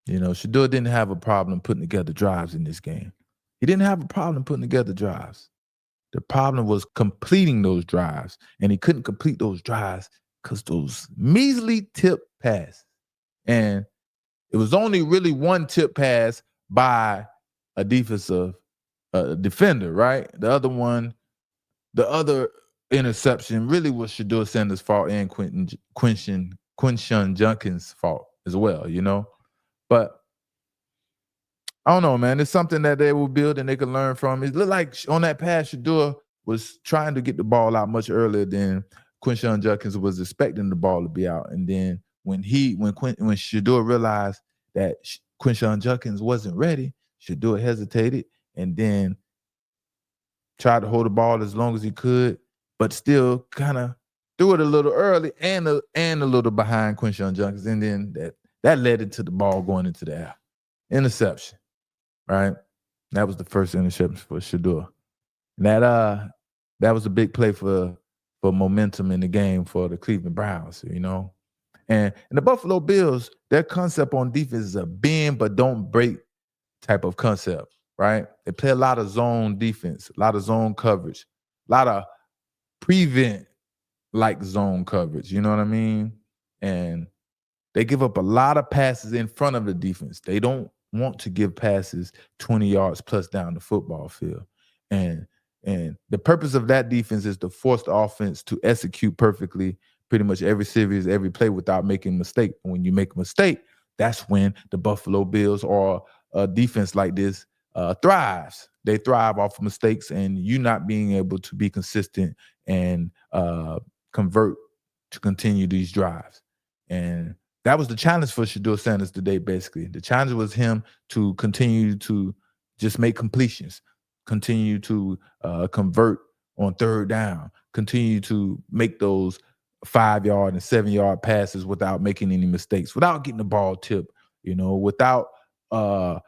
You know, Shedeur didn't have a problem putting together drives in this game. He didn't have a problem putting together drives. The problem was completing those drives, and he couldn't complete those drives because those measly tip passes. And it was only really one tip pass by a defensive defender, right? The other interception really was Shedeur Sanders' fault and Quinshon Judkins' fault as well, you know? But I don't know, man. It's something that they will build and they can learn from. It looked like on that pass, Shadur was trying to get the ball out much earlier than Quinshon Judkins was expecting the ball to be out. And then when Shadur realized that Quinshon Judkins wasn't ready, Shadur hesitated and then tried to hold the ball as long as he could, but still kind of threw it a little early and a little behind Quinshon Judkins. And then that led into the ball going into the air. Interception. Right, that was the first interception for Shadur. And that was a big play for momentum in the game for the Cleveland Browns, you know. And the Buffalo Bills, their concept on defense is a bend but don't break type of concept, right? They play a lot of zone defense, a lot of zone coverage, a lot of prevent like zone coverage, you know what I mean? And they give up a lot of passes in front of the defense. They don't want to give passes 20 yards plus down the football field. And the purpose of that defense is to force the offense to execute perfectly pretty much every series, every play without making a mistake. And when you make a mistake, that's when the Buffalo Bills or a defense like this thrives. They thrive off of mistakes and you not being able to be consistent and convert to continue these drives. And that was the challenge for Shedeur Sanders today, basically. The challenge was him to continue to just make completions, continue to convert on third down, continue to make those 5-yard and 7-yard passes without making any mistakes, without getting the ball tipped, you know, without the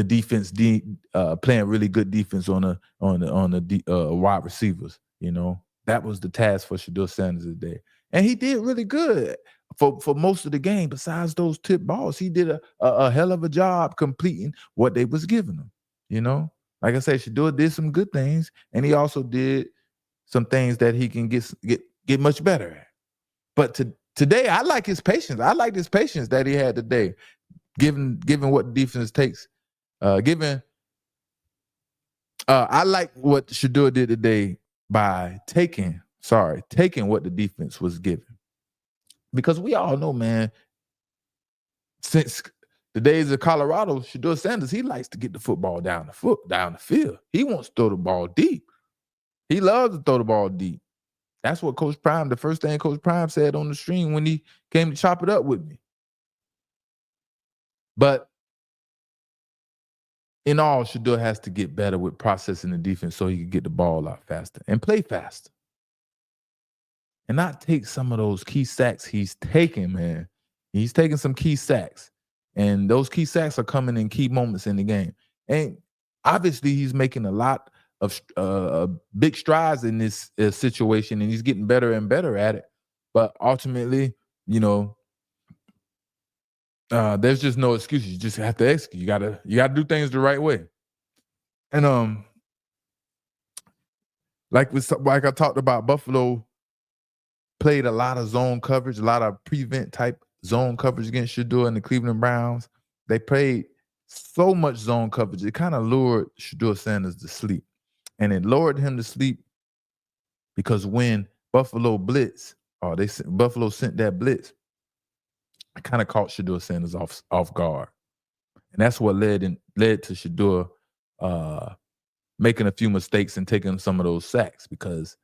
defense playing really good defense on the wide receivers, you know. That was the task for Shedeur Sanders today. And he did really good for most of the game. Besides those tip balls, he did a hell of a job completing what they was giving him, you know. Like I said, Shedeur did some good things, and he also did some things that he can get much better at. But today, I like his patience. I like his patience that he had today, given what the defense takes. I like what Shedeur did today by taking what the defense was given. Because we all know, man, since the days of Colorado, Shedeur Sanders, he likes to get the football down the field. He wants to throw the ball deep. He loves to throw the ball deep. That's what Coach Prime, the first thing Coach Prime said on the stream when he came to chop it up with me. But in all, Shedeur has to get better with processing the defense so he can get the ball out faster and play faster. And not take some of those key sacks he's taking, man. He's taking some key sacks. And those key sacks are coming in key moments in the game. And obviously, he's making a lot of big strides in this situation, and he's getting better and better at it. But ultimately, you know, there's just no excuses. You just have to execute. You gotta do things the right way. And like I talked about, Buffalo played a lot of zone coverage, a lot of prevent type zone coverage against Shedeur and the Cleveland Browns. They played so much zone coverage, it kind of lured Shedeur Sanders to sleep. And it lured him to sleep because when Buffalo blitz, or Buffalo sent that blitz, it kind of caught Shedeur Sanders off guard. And that's what led to Shedeur making a few mistakes and taking some of those sacks, because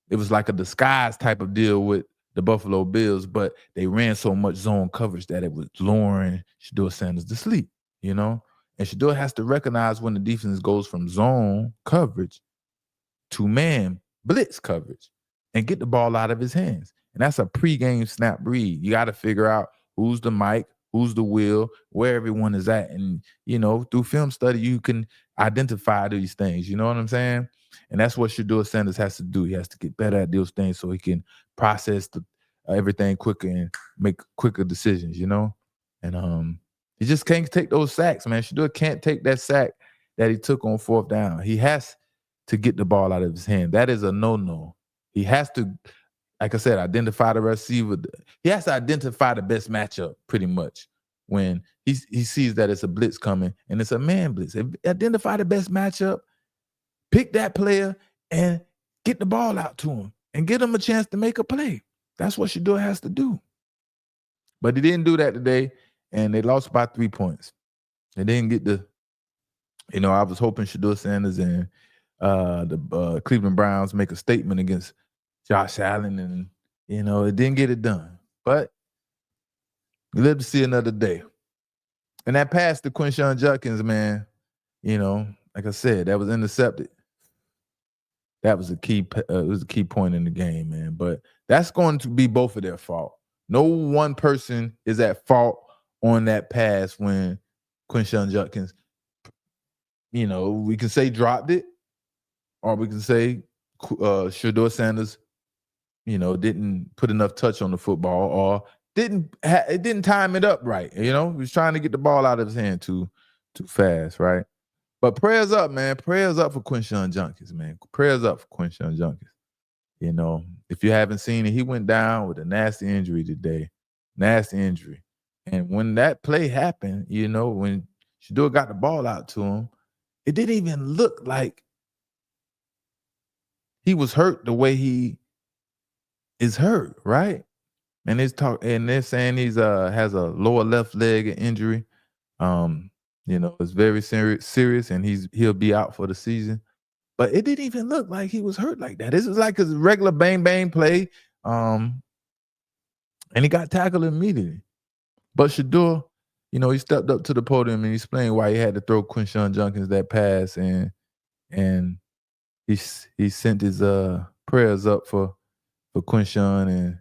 it was like a disguise type of deal with the Buffalo Bills, but they ran so much zone coverage that it was luring Shedeur Sanders to sleep, you know? And Shedeur has to recognize when the defense goes from zone coverage to man blitz coverage and get the ball out of his hands. And that's a pregame snap read. You got to figure out who's the Mike, who's the Will, where everyone is at. And, you know, through film study, you can identify these things. You know what I'm saying? And that's what Shedeur Sanders has to do. He has to get better at those things so he can process everything quicker and make quicker decisions, you know? And He just can't take those sacks, man. Shedeur can't take that sack that he took on 4th down. He has to get the ball out of his hand. That is a no-no. He has to, like I said, identify the receiver. He has to identify the best matchup pretty much when he sees that it's a blitz coming and it's a man blitz. Identify the best matchup, pick that player, and get the ball out to him and get him a chance to make a play. That's what Shedeur has to do. But he didn't do that today, and they lost by 3 points. They didn't get the, I was hoping Shedeur Sanders and the Cleveland Browns make a statement against Josh Allen, and, it didn't get it done. But we live to see another day. And that pass to Quinshon Judkins, man, like I said, that was intercepted. That was a key. It was a key point in the game, man. But that's going to be both of their fault. No one person is at fault on that pass when Quinshon Judkins, we can say dropped it, or we can say Shedeur Sanders, didn't put enough touch on the football, or it didn't time it up right. He was trying to get the ball out of his hand too fast, right? But prayers up, man. Prayers up for Quinshon Judkins, man. Prayers up for Quinshon Judkins. If you haven't seen it, he went down with a nasty injury today. Nasty injury. And when that play happened, when Shedeur got the ball out to him, it didn't even look like he was hurt the way he is hurt, right? And they're saying he's has a lower left leg injury. It's very serious, and he'll be out for the season. But it didn't even look like he was hurt like that. This is like a regular bang play, and he got tackled immediately. But Shedeur, he stepped up to the podium and he explained why he had to throw Quinshon Judkins that pass, and he sent his prayers up for Quinshon,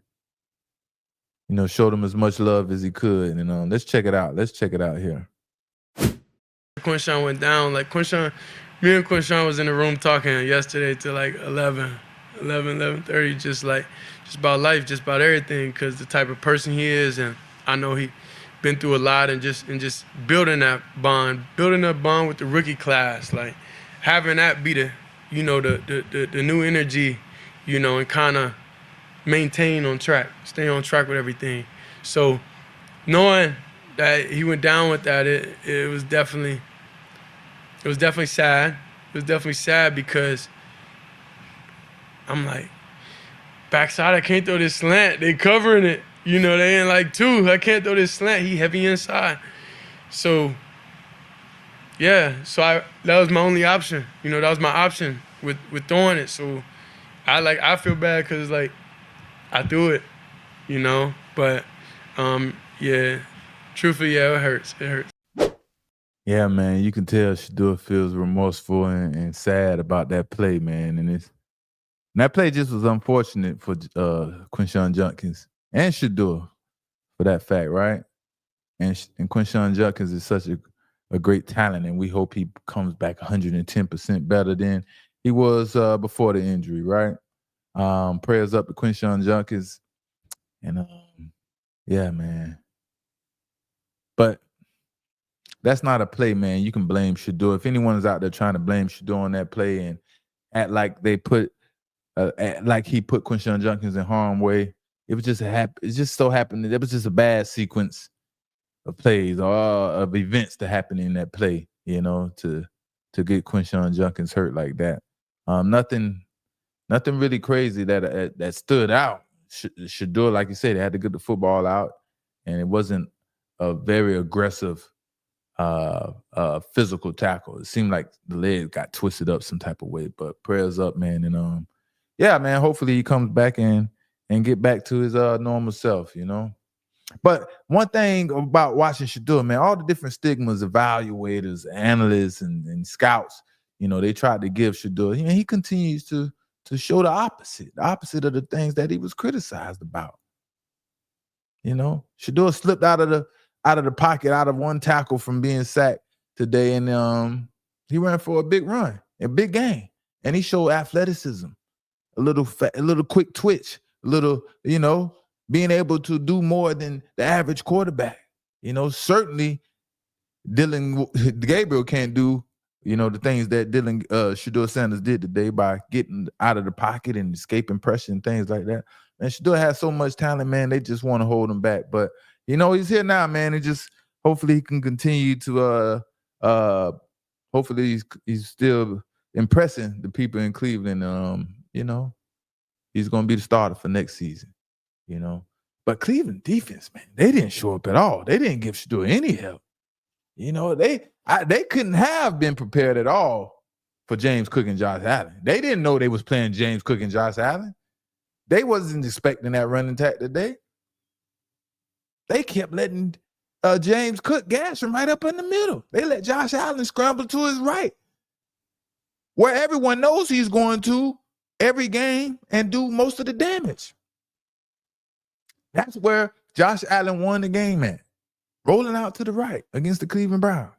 and showed him as much love as he could. And let's check it out. Let's check it out here. Quinshon went down. Like me and Quinshon was in the room talking yesterday till like 11:30, just about life, just about everything, because the type of person he is, and I know he been through a lot, and just building that bond with the rookie class, like having that be the new energy, and kind of stay on track with everything. So knowing that he went down with that, it was definitely sad. It was definitely sad because I'm like, backside, I can't throw this slant. They covering it. They in like 2. I can't throw this slant. He heavy inside. So, yeah. So that was my only option. That was my option with throwing it. So I feel bad because like I threw it, But yeah. Truthfully, yeah, it hurts. It hurts. Yeah, man, you can tell Shedeur feels remorseful and sad about that play, man. And that play just was unfortunate for Quinshon Judkins and Shedeur, for that fact, right? And Quinshon Judkins is such a great talent, and we hope he comes back 110% better than he was before the injury, right? Prayers up to Quinshon Judkins, and yeah, man. But that's not a play, man. You can blame Shadur. If anyone is out there trying to blame Shadur on that play and act like he put Quinshon Judkins in harm's way, it just so happened that it was just a bad sequence of plays or of events to happen in that play, to get Quinshon Judkins hurt like that. Nothing really crazy that stood out. Shadur, like you said, they had to get the football out, and it wasn't a very aggressive physical tackle. It seemed like the leg got twisted up some type of way, but prayers up, man. And yeah, man, hopefully he comes back and get back to his normal self, But one thing about watching Shadur, man, all the different stigmas, evaluators, analysts, and scouts, they tried to give Shadur, he continues to show the opposite of the things that he was criticized about. Shadur slipped out of the pocket, out of one tackle from being sacked today, and he ran for a big run, a big gain, and he showed athleticism, a little quick twitch, a little, being able to do more than the average quarterback. Certainly Gabriel can't do, the things that Shedeur Sanders did today by getting out of the pocket and escaping pressure and things like that. And Shedeur has so much talent, man. They just want to hold him back. But, he's here now, man. And just hopefully he can continue to hopefully he's still impressing the people in Cleveland. He's going to be the starter for next season, But Cleveland defense, man, they didn't show up at all. They didn't give Shedeur any help. They couldn't have been prepared at all for James Cook and Josh Allen. They didn't know they was playing James Cook and Josh Allen. They wasn't expecting that running attack today. They kept letting James Cook gash him right up in the middle. They let Josh Allen scramble to his right, where everyone knows he's going to every game and do most of the damage. That's where Josh Allen won the game at, rolling out to the right against the Cleveland Browns.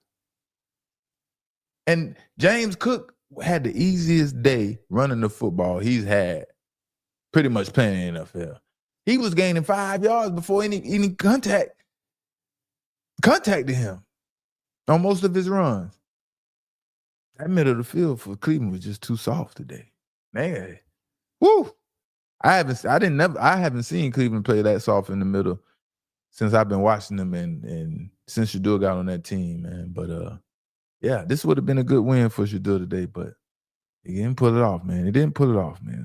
And James Cook had the easiest day running the football he's had pretty much playing in the NFL. He was gaining 5 yards before any contacted him on most of his runs. That middle of the field for Cleveland was just too soft today. Man, woo! I haven't seen Cleveland play that soft in the middle since I've been watching them and since Shadur got on that team, man. But yeah, this would have been a good win for Shadur today, but he didn't pull it off, man. He didn't pull it off, man.